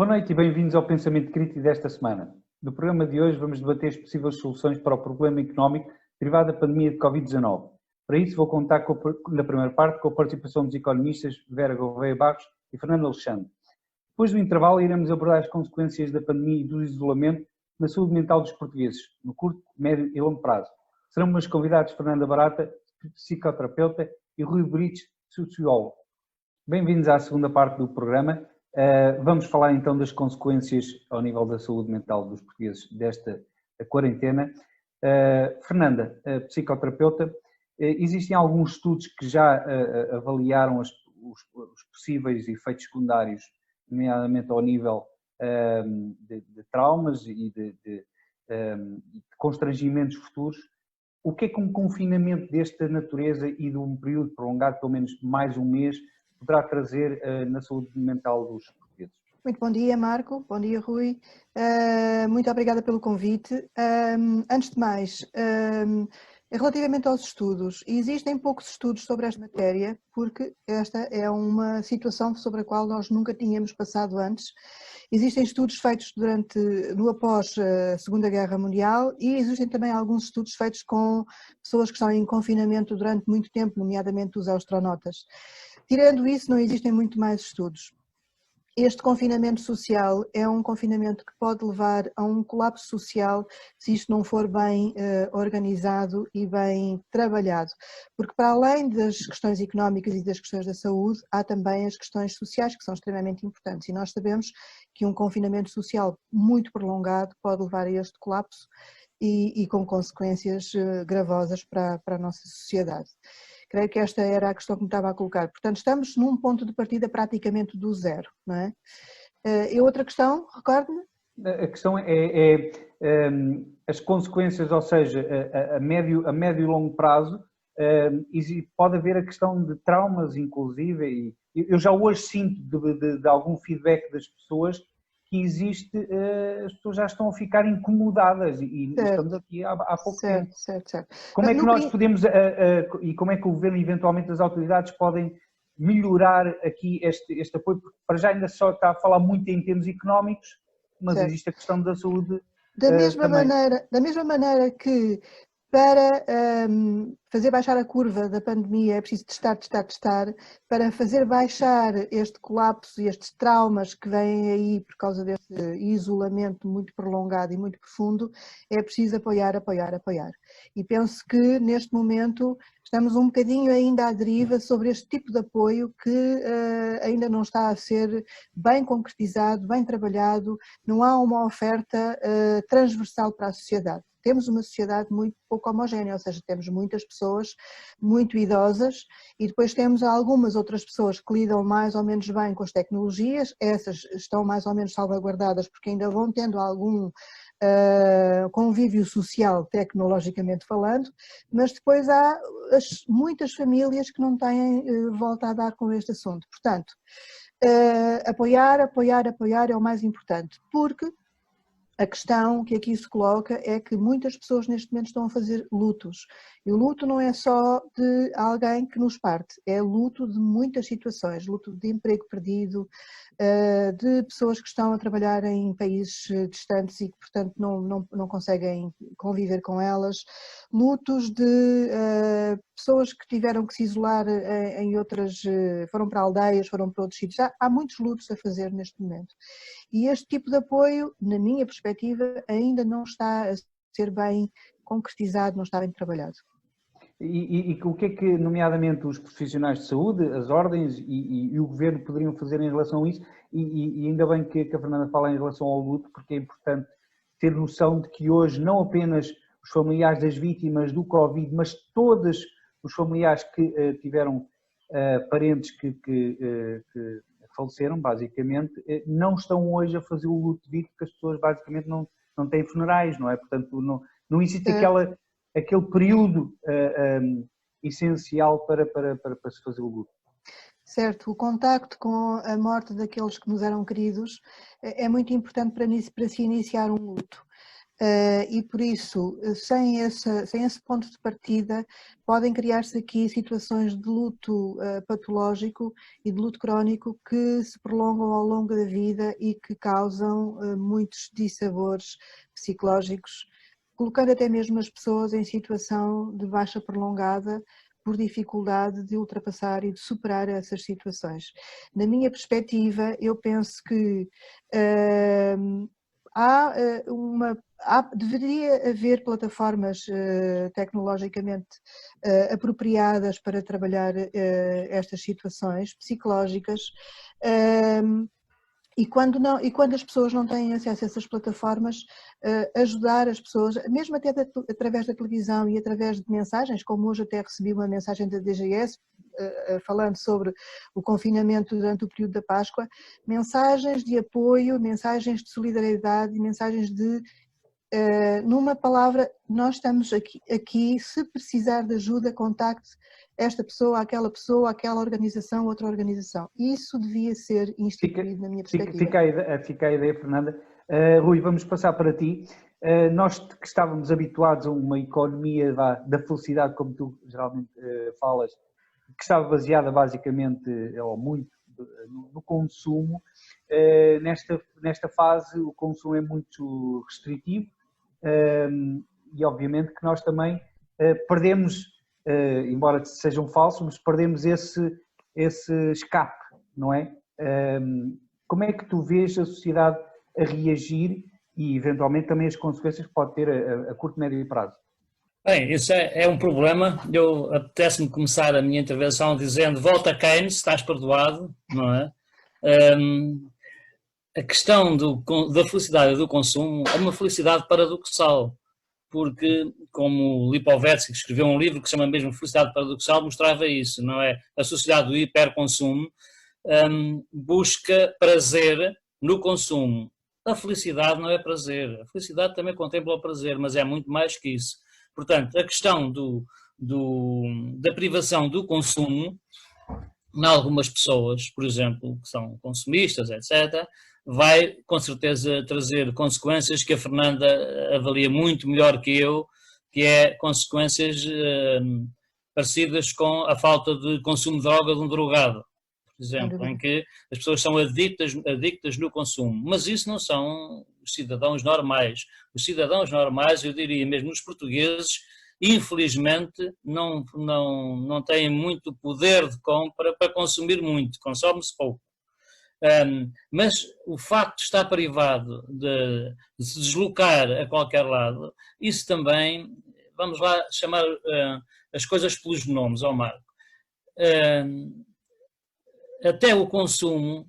Boa noite e bem-vindos ao Pensamento Crítico desta semana. No programa de hoje vamos debater as possíveis soluções para o problema económico derivado da pandemia de Covid-19. Para isso vou contar na primeira parte com a participação dos economistas Vera Gouveia Barros e Fernando Alexandre. Depois do intervalo iremos abordar as consequências da pandemia e do isolamento na saúde mental dos portugueses, no curto, médio e longo prazo. Serão meus convidados Fernanda Barata, psicoterapeuta, e Rui Brites, sociólogo. Bem-vindos à segunda parte do programa. Vamos falar então das consequências ao nível da saúde mental dos portugueses desta quarentena. Fernanda, psicoterapeuta, existem alguns estudos que já avaliaram os possíveis efeitos secundários, nomeadamente ao nível de traumas e de constrangimentos futuros. O que é que um confinamento desta natureza e de um período prolongado, pelo menos mais um mês, poderá trazer na saúde mental dos portugueses? Muito bom dia, Marco. Bom dia, Rui. Muito obrigada pelo convite. Antes de mais, relativamente aos estudos, existem poucos estudos sobre esta matéria, porque esta é uma situação sobre a qual nós nunca tínhamos passado antes. Existem estudos feitos após a Segunda Guerra Mundial e existem também alguns estudos feitos com pessoas que estão em confinamento durante muito tempo, nomeadamente os astronautas. Tirando isso, não existem muito mais estudos. Este confinamento social é um confinamento que pode levar a um colapso social se isto não for bem organizado e bem trabalhado, porque para além das questões económicas e das questões da saúde, há também as questões sociais que são extremamente importantes e nós sabemos que um confinamento social muito prolongado pode levar a este colapso e com consequências gravosas para a nossa sociedade. Creio que esta era a questão que me estava a colocar. Portanto, estamos num ponto de partida praticamente do zero, não é? E outra questão, recorde-me? A questão é as consequências, ou seja, a médio e longo prazo, pode haver a questão de traumas, inclusive, e eu já hoje sinto de algum feedback das pessoas que existe, as pessoas já estão a ficar incomodadas e estamos aqui há pouco tempo. Certo. Como é que nós podemos, e como é que o governo, eventualmente as autoridades, podem melhorar aqui este apoio? Porque para já ainda só está a falar muito em termos económicos, mas existe a questão da saúde também. Da mesma maneira que para fazer baixar a curva da pandemia é preciso testar, para fazer baixar este colapso e estes traumas que vêm aí por causa deste isolamento muito prolongado e muito profundo, é preciso apoiar. E penso que neste momento estamos um bocadinho ainda à deriva sobre este tipo de apoio que ainda não está a ser bem concretizado, bem trabalhado, não há uma oferta transversal para a sociedade. Temos uma sociedade muito pouco homogénea, ou seja, temos muitas pessoas muito idosas e depois temos algumas outras pessoas que lidam mais ou menos bem com as tecnologias, essas estão mais ou menos salvaguardadas porque ainda vão tendo algum convívio social, tecnologicamente falando, mas depois há muitas famílias que não têm volta a dar com este assunto. Portanto, apoiar é o mais importante, porque a questão que aqui se coloca é que muitas pessoas neste momento estão a fazer lutos. E o luto não é só de alguém que nos parte, é luto de muitas situações, luto de emprego perdido, de pessoas que estão a trabalhar em países distantes e que, portanto, não conseguem conviver com elas, lutos de pessoas que tiveram que se isolar em outras, foram para aldeias, foram para outros sítios. Há muitos lutos a fazer neste momento. E este tipo de apoio, na minha perspectiva, ainda não está a ser bem concretizado, não está bem trabalhado. E o que é que, nomeadamente, os profissionais de saúde, as ordens e o governo poderiam fazer em relação a isso? E ainda bem que a Fernanda fala em relação ao luto, porque é importante ter noção de que hoje não apenas os familiares das vítimas do Covid, mas todos os familiares que tiveram parentes que faleceram, basicamente, não estão hoje a fazer o luto devido, porque as pessoas basicamente não têm funerais, não é? Portanto, não existe aquele período essencial para se fazer o luto. Certo, o contacto com a morte daqueles que nos eram queridos é muito importante para se iniciar um luto. E por isso, sem esse ponto de partida, podem criar-se aqui situações de luto patológico e de luto crónico que se prolongam ao longo da vida e que causam muitos dissabores psicológicos, colocando até mesmo as pessoas em situação de baixa prolongada por dificuldade de ultrapassar e de superar essas situações. Na minha perspectiva, eu penso que deveria haver plataformas tecnologicamente apropriadas para trabalhar estas situações psicológicas. E quando as pessoas não têm acesso a essas plataformas, ajudar as pessoas, mesmo até através da televisão e através de mensagens, como hoje até recebi uma mensagem da DGS, falando sobre o confinamento durante o período da Páscoa, mensagens de apoio, mensagens de solidariedade, mensagens de, numa palavra, nós estamos aqui, se precisar de ajuda, contacte esta pessoa, aquela organização, outra organização. Isso devia ser instituído na minha perspectiva. Fica a ideia, Fernanda. Rui, vamos passar para ti. Nós que estávamos habituados a uma economia da felicidade, como tu geralmente falas, que estava baseada basicamente, ou muito, no consumo, nesta fase o consumo é muito restritivo e obviamente que nós também perdemos, embora sejam falsos, mas perdemos esse escape, não é? Como é que tu vês a sociedade a reagir e eventualmente também as consequências que pode ter a curto, médio e prazo? Bem, isso é um problema. Eu apetece-me começar a minha intervenção dizendo: volta Keynes, estás perdoado, não é? A questão da felicidade e do consumo é uma felicidade paradoxal, porque, como Lipovetsky, que escreveu um livro que se chama mesmo Felicidade Paradoxal, mostrava isso, não é? A sociedade do hiperconsumo busca prazer no consumo. A felicidade não é prazer, a felicidade também contempla o prazer, mas é muito mais que isso. Portanto, a questão da privação do consumo, em algumas pessoas, por exemplo, que são consumistas, etc., vai com certeza trazer consequências que a Fernanda avalia muito melhor que eu, que é consequências parecidas com a falta de consumo de droga de um drogado, por exemplo, em que as pessoas são adictas no consumo, mas isso não são os cidadãos normais. Os cidadãos normais, eu diria mesmo os portugueses, infelizmente não têm muito poder de compra para consumir muito, consome-se pouco. Mas o facto de estar privado de se deslocar a qualquer lado, isso também, vamos lá chamar as coisas pelos nomes, ó Marco. Até o consumo,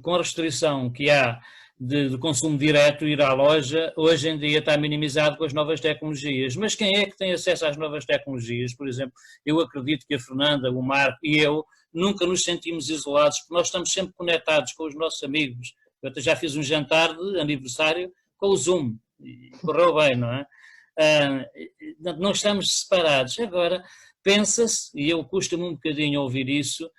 com a restrição que há de consumo direto, ir à loja, hoje em dia está minimizado com as novas tecnologias. Mas quem é que tem acesso às novas tecnologias? Por exemplo, eu acredito que a Fernanda, o Marco e eu nunca nos sentimos isolados, porque nós estamos sempre conectados com os nossos amigos. Eu até já fiz um jantar de aniversário com o Zoom, e correu bem, não é? Não estamos separados. Agora, pensa-se, e eu custa-me um bocadinho ouvir isso,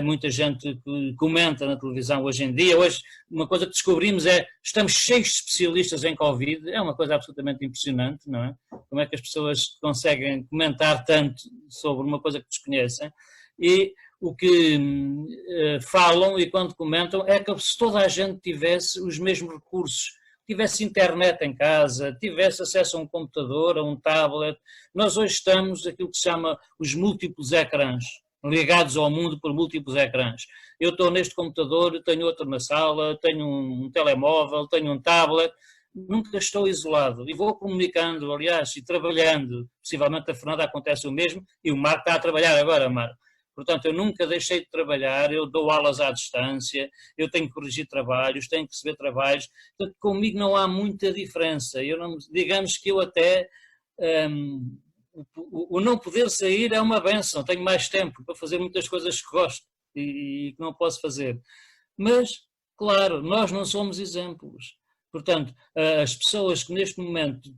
muita gente que comenta na televisão hoje em dia. Hoje, uma coisa que descobrimos estamos cheios de especialistas em Covid, é uma coisa absolutamente impressionante, não é? Como é que as pessoas conseguem comentar tanto sobre uma coisa que desconhecem, e o que falam e quando comentam é que se toda a gente tivesse os mesmos recursos, tivesse internet em casa, tivesse acesso a um computador, a um tablet. Nós hoje estamos aquilo que se chama os múltiplos ecrãs, ligados ao mundo por múltiplos ecrãs. Eu estou neste computador, tenho outro na sala, tenho um telemóvel, tenho um tablet, nunca estou isolado e vou comunicando, aliás, e trabalhando. Possivelmente a Fernanda acontece o mesmo e o Marco está a trabalhar agora, Marco. Portanto, eu nunca deixei de trabalhar, eu dou aulas à distância, eu tenho que corrigir trabalhos, tenho que receber trabalhos, portanto, comigo não há muita diferença. Digamos que eu até, o não poder sair é uma bênção, tenho mais tempo para fazer muitas coisas que gosto e que não posso fazer. Mas, claro, nós não somos exemplos. Portanto, as pessoas que neste momento,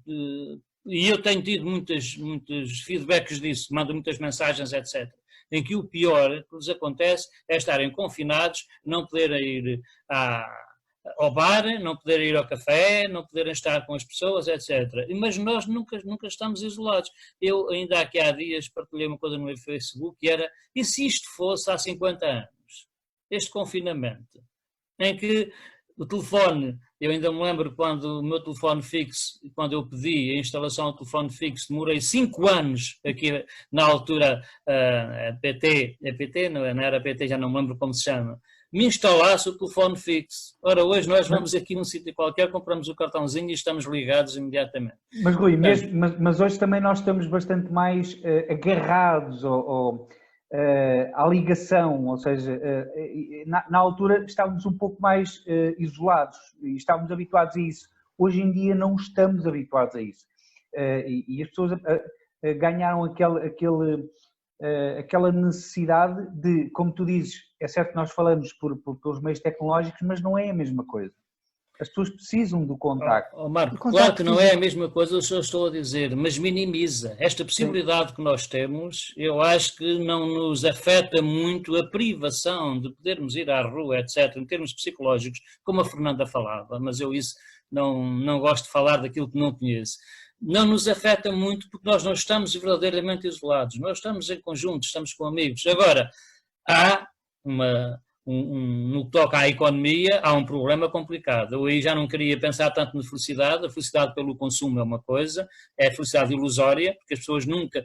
e eu tenho tido muitos feedbacks disso, mando muitas mensagens, etc., em que o pior que lhes acontece é estarem confinados, não poderem ir ao bar, não poderem ir ao café, não poderem estar com as pessoas, etc. Mas nós nunca estamos isolados. Eu ainda aqui há dias partilhei uma coisa no meu Facebook que era, e se isto fosse há 50 anos, este confinamento, em que o telefone, eu ainda me lembro quando o meu telefone fixo, quando eu pedi a instalação do telefone fixo, demorei 5 anos aqui na altura, PT, não era PT, já não me lembro como se chama, me instalasse o telefone fixo. Ora, hoje nós vamos aqui num sítio qualquer, compramos o cartãozinho e estamos ligados imediatamente. Mas Rui, mas hoje também nós estamos bastante mais agarrados à ligação, ou seja, na altura estávamos um pouco mais isolados e estávamos habituados a isso. Hoje em dia não estamos habituados a isso. E as pessoas ganharam aquela necessidade de, como tu dizes, é certo que nós falamos pelos meios tecnológicos, mas não é a mesma coisa. As pessoas precisam do contacto. Marco, claro que não é a mesma coisa, eu só estou a dizer, mas minimiza. Esta possibilidade que nós temos, eu acho que não nos afeta muito a privação de podermos ir à rua, etc., em termos psicológicos, como a Fernanda falava, mas eu isso não gosto de falar daquilo que não conheço. Não nos afeta muito porque nós não estamos verdadeiramente isolados, nós estamos em conjunto, estamos com amigos. Agora, há no que toca à economia, há um problema complicado. Eu aí já não queria pensar tanto na felicidade, a felicidade pelo consumo é uma coisa, é a felicidade ilusória, porque as pessoas nunca...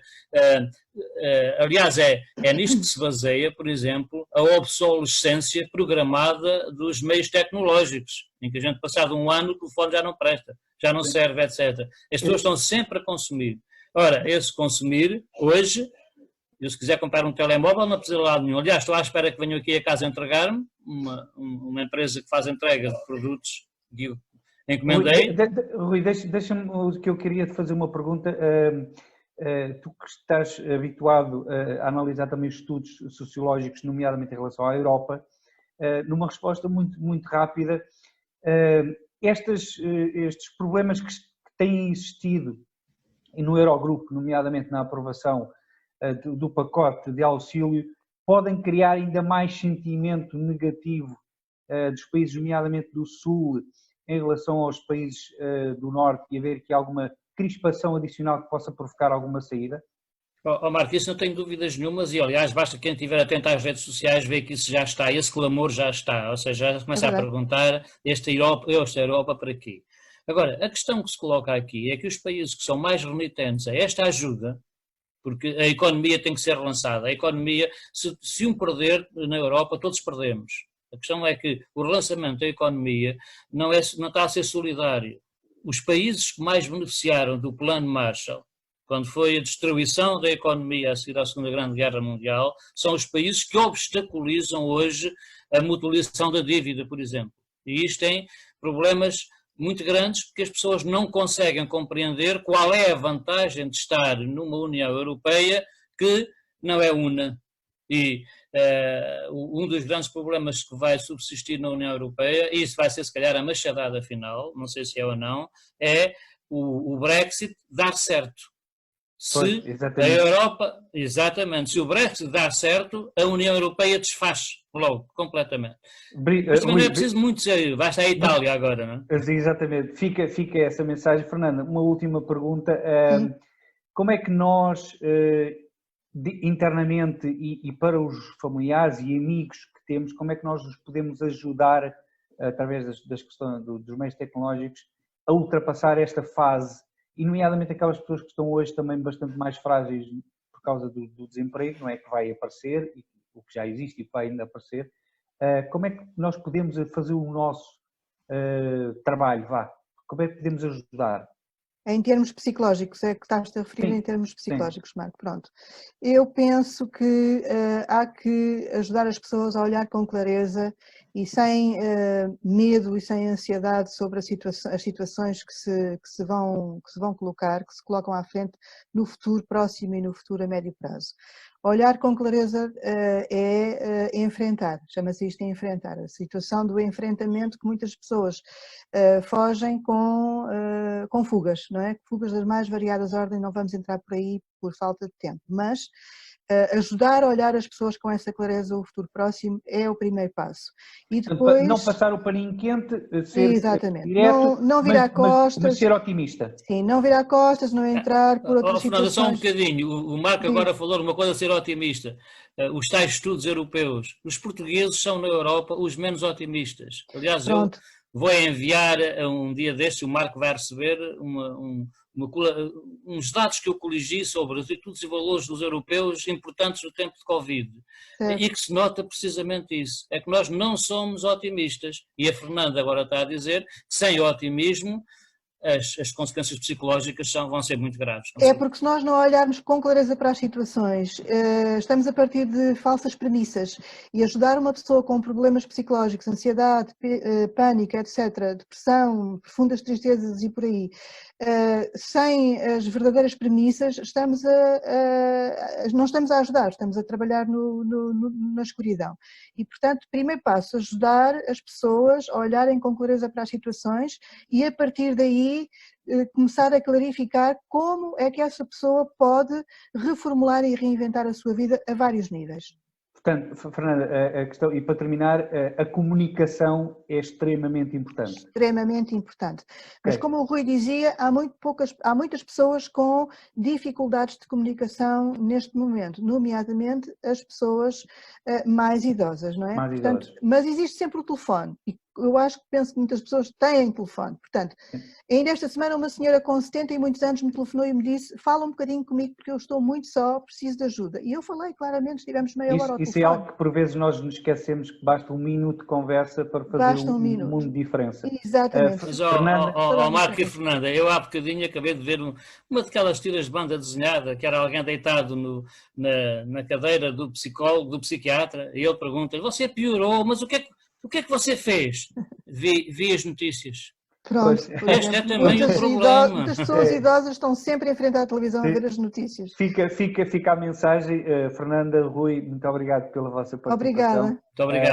aliás, é nisto que se baseia, por exemplo, a obsolescência programada dos meios tecnológicos, em que a gente, passado um ano, o telefone já não presta, já não serve, etc. As pessoas estão sempre a consumir. Ora, esse consumir, hoje... Eu, se quiser comprar um telemóvel, não precisa de lado nenhum. Aliás, estou à espera que venham aqui a casa entregar-me, uma empresa que faz entrega de produtos que eu encomendei. Rui, deixa-me que eu queria te fazer uma pergunta. Tu que estás habituado a analisar também estudos sociológicos, nomeadamente em relação à Europa, numa resposta muito, muito rápida, estes problemas que têm existido no Eurogrupo, nomeadamente na aprovação do pacote de auxílio, podem criar ainda mais sentimento negativo dos países, nomeadamente do Sul, em relação aos países do Norte, e haver aqui alguma crispação adicional que possa provocar alguma saída? Marco, isso não tenho dúvidas nenhumas e, aliás, basta quem estiver atento às redes sociais ver que isso já está, esse clamor já está, ou seja, já começa a perguntar esta Europa para quê? Agora, a questão que se coloca aqui é que os países que são mais remitentes a esta ajuda, porque a economia tem que ser relançada. A economia, se um perder na Europa, todos perdemos. A questão é que o relançamento da economia não está a ser solidário. Os países que mais beneficiaram do Plano Marshall, quando foi a destruição da economia a seguir à Segunda Grande Guerra Mundial, são os países que obstaculizam hoje a mutualização da dívida, por exemplo. E isto tem problemas muito grandes, porque as pessoas não conseguem compreender qual é a vantagem de estar numa União Europeia que não é una. E um dos grandes problemas que vai subsistir na União Europeia, e isso vai ser se calhar a machadada final, não sei se é ou não, é o Brexit dar certo. Se a Europa, exatamente, se o Brexit dar certo, a União Europeia desfaz logo, completamente. Mas também não é preciso muito dizer, basta a Itália agora, não é? Exatamente, fica essa mensagem. Fernanda, uma última pergunta. Como é que nós, internamente e para os familiares e amigos que temos, como é que nós nos podemos ajudar, através das questões dos meios tecnológicos, a ultrapassar esta fase? E nomeadamente aquelas pessoas que estão hoje também bastante mais frágeis por causa do desemprego, não é, que vai aparecer, e o que já existe e que vai ainda aparecer. Como é que nós podemos fazer o nosso trabalho, Como é que podemos ajudar? Em termos psicológicos, é que estás-te a referir. Sim, em termos psicológicos, sim. Marco, pronto. Eu penso que há que ajudar as pessoas a olhar com clareza e sem medo e sem ansiedade sobre as situações que se vão colocar, que se colocam à frente no futuro próximo e no futuro a médio prazo. Olhar com clareza é enfrentar, chama-se isto enfrentar, a situação do enfrentamento que muitas pessoas fogem com fugas, não é? Fugas das mais variadas ordens, não vamos entrar por aí por falta de tempo, mas ajudar a olhar as pessoas com essa clareza o futuro próximo é o primeiro passo. E Portanto, depois... não passar o paninho quente, ser Exatamente. direto, Não virar costas. mas ser otimista. Sim, não virar costas, não entrar por outras Fernanda, situações. só um bocadinho. O Marco agora falou numa coisa, ser otimista. Os tais estudos europeus. Os portugueses são na Europa os menos otimistas. Aliás, Pronto. eu vou enviar um dia destes, o Marco vai receber uns dados que eu coligi sobre as atitudes e valores dos europeus importantes no tempo de Covid. Certo. E que se nota precisamente isso. É que nós não somos otimistas. E a Fernanda agora está a dizer que sem otimismo as consequências psicológicas vão ser muito graves. É porque se nós não olharmos com clareza para as situações, estamos a partir de falsas premissas, e ajudar uma pessoa com problemas psicológicos, ansiedade, pânico, etc., depressão, profundas tristezas e por aí, sem as verdadeiras premissas, não estamos a ajudar, estamos a trabalhar na escuridão. E, portanto, primeiro passo, ajudar as pessoas a olharem com clareza para as situações e, a partir daí, começar a clarificar como é que essa pessoa pode reformular e reinventar a sua vida a vários níveis. Portanto, Fernanda, a questão, e para terminar, a comunicação é extremamente importante. Extremamente importante. Mas como o Rui dizia, há muitas pessoas com dificuldades de comunicação neste momento, nomeadamente as pessoas mais idosas, não é? Portanto, mas existe sempre o telefone. E eu penso que muitas pessoas têm telefone. Portanto, ainda esta semana uma senhora com 70 e muitos anos me telefonou e me disse: fala um bocadinho comigo porque eu estou muito só, preciso de ajuda. E eu falei claramente, estivemos meia hora ao telefone. Isso é algo que por vezes nós nos esquecemos, que basta um minuto de conversa para fazer um mundo de diferença. Exatamente. Mas, Marco e Fernanda, eu há bocadinho acabei de ver uma daquelas tiras de banda desenhada, que era alguém deitado na cadeira do psicólogo, do psiquiatra, e ele pergunta: você piorou, mas o que é que você fez? Vi as notícias. Pronto. Este é também o problema. Muitas pessoas idosas estão sempre em frente à televisão a ver as notícias. Fica a mensagem. Fernanda, Rui, muito obrigado pela vossa participação. Obrigada. Muito obrigado.